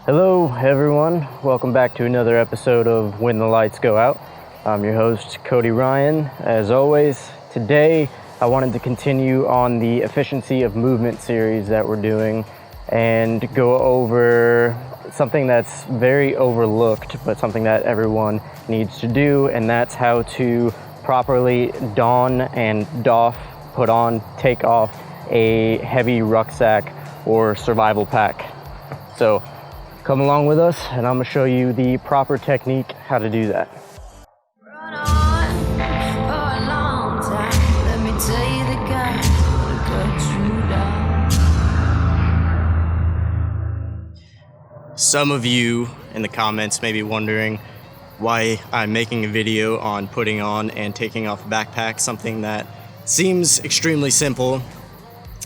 Hello everyone, welcome back to another episode of When the Lights Go Out. I'm your host Cody Ryan. As always, today I wanted to continue on the efficiency of movement series that we're doing and go over something that's very overlooked but something that everyone needs to do, and that's how to properly don and doff, put on, take off a heavy rucksack or survival pack. So come along with us and I'm going to show you the proper technique how to do that. Some of you in the comments may be wondering why I'm making a video on putting on and taking off a backpack, something that seems extremely simple.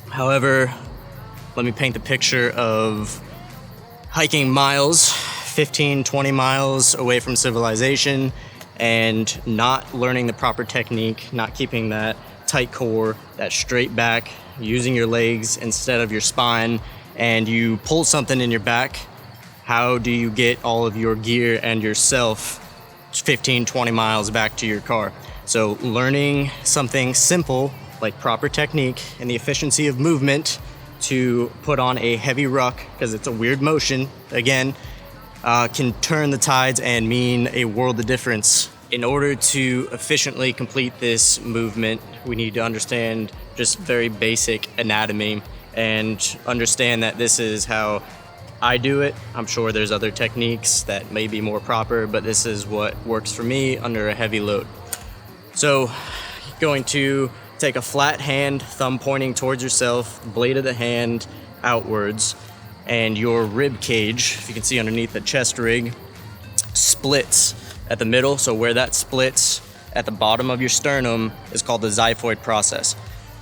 However, let me paint the picture of hiking miles, 15, 20 miles away from civilization, and not learning the proper technique, not keeping that tight core, that straight back, using your legs instead of your spine, and you pull something in your back. How do you get all of your gear and yourself 15, 20 miles back to your car? So learning something simple like proper technique and the efficiency of movement to put on a heavy ruck, because it's a weird motion, again, can turn the tides and mean a world of difference. In order to efficiently complete this movement, we need to understand just very basic anatomy and understand that this is how I do it. I'm sure there's other techniques that may be more proper, but this is what works for me under a heavy load. So, going to take a flat hand, thumb pointing towards yourself, blade of the hand outwards, and your rib cage, if you can see underneath the chest rig, splits at the middle. So where that splits at the bottom of your sternum is called the xiphoid process.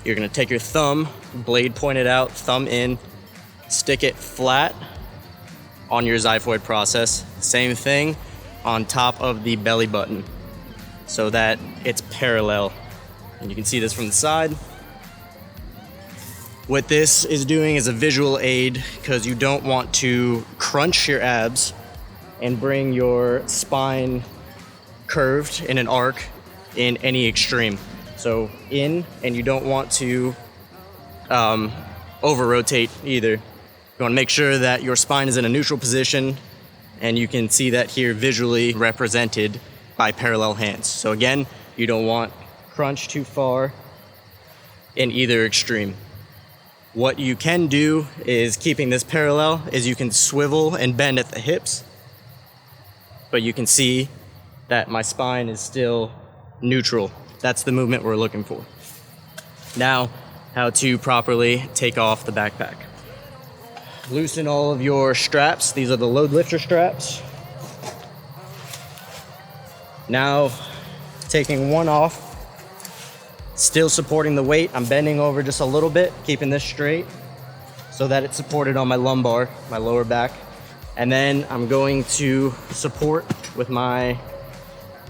You're gonna take your thumb, blade pointed out, thumb in, stick it flat on your xiphoid process. Same thing on top of the belly button so that it's parallel. And you can see this from the side. What this is doing is a visual aid, because you don't want to crunch your abs and bring your spine curved in an arc in any extreme. So in, and you don't want to over rotate either. You want to make sure that your spine is in a neutral position, and you can see that here visually represented by parallel hands. So again, you don't want crunch too far in either extreme. What you can do is, keeping this parallel, is you can swivel and bend at the hips, but you can see that my spine is still neutral. That's the movement we're looking for. Now, how to properly take off the backpack. Loosen all of your straps. These are the load lifter straps. Now, taking one off, still supporting the weight. I'm bending over just a little bit, keeping this straight so that it's supported on my lumbar, my lower back. And then I'm going to support with my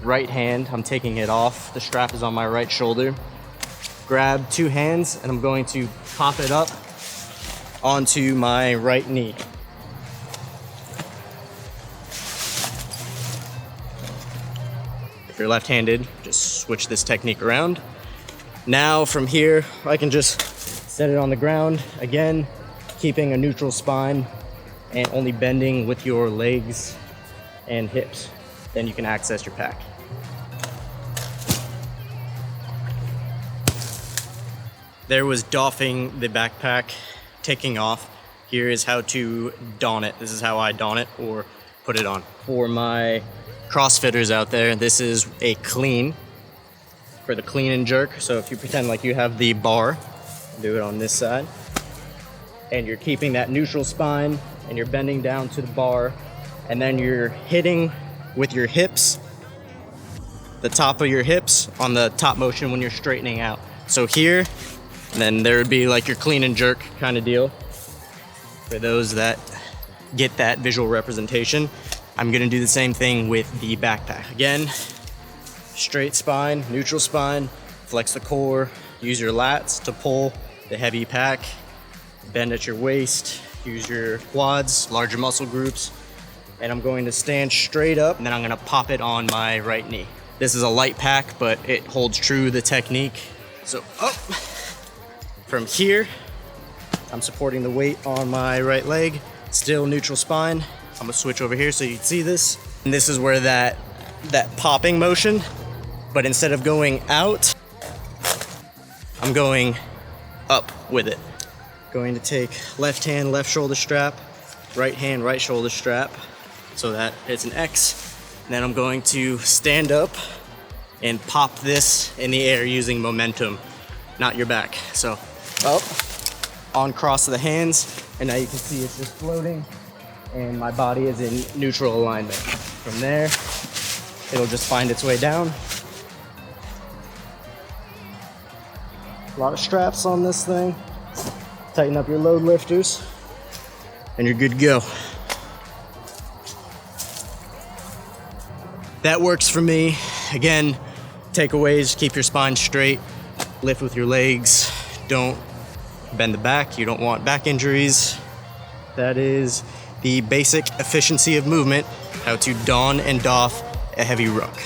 right hand. I'm taking it off. The strap is on my right shoulder. Grab two hands and I'm going to pop it up onto my right knee. If you're left-handed, just switch this technique around. Now from here, I can just set it on the ground, again, keeping a neutral spine and only bending with your legs and hips. Then you can access your pack. There was doffing the backpack, taking off. Here is how to don it. This is how I don it or put it on. For my CrossFitters out there, this is a clean. For the clean and jerk. So if you pretend like you have the bar, do it on this side, and you're keeping that neutral spine and you're bending down to the bar, and then you're hitting with your hips, the top of your hips on the top motion when you're straightening out. So here, and then there would be like your clean and jerk kind of deal. For those that get that visual representation, I'm gonna do the same thing with the backpack. Again, straight spine, neutral spine, flex the core, use your lats to pull the heavy pack, bend at your waist, use your quads, larger muscle groups and I'm going to stand straight up, and then I'm gonna pop it on my right knee. This is a light pack, but it holds true to the technique. So up. From here, I'm supporting the weight on my right leg, still neutral spine. I'm gonna switch over here so you can see this. And this is where that popping motion, but instead of going out, I'm going up with it. Going to take left hand, left shoulder strap, right hand, right shoulder strap, so that it's an X. And then I'm going to stand up and pop this in the air using momentum, not your back. So up, on cross of the hands, and now you can see it's just floating and my body is in neutral alignment. From there, it'll just find its way down. A lot of straps on this thing. Tighten up your load lifters, and you're good to go. That works for me. Again, takeaways, keep your spine straight, lift with your legs, don't bend the back, you don't want back injuries. That is the basic efficiency of movement, how to don and doff a heavy ruck.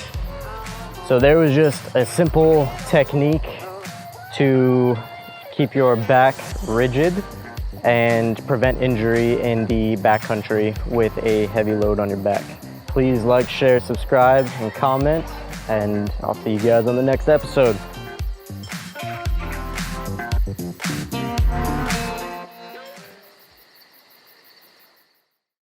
So there was just a simple technique to keep your back rigid and prevent injury in the backcountry with a heavy load on your back. Please like, share, subscribe, and comment, and I'll see you guys on the next episode.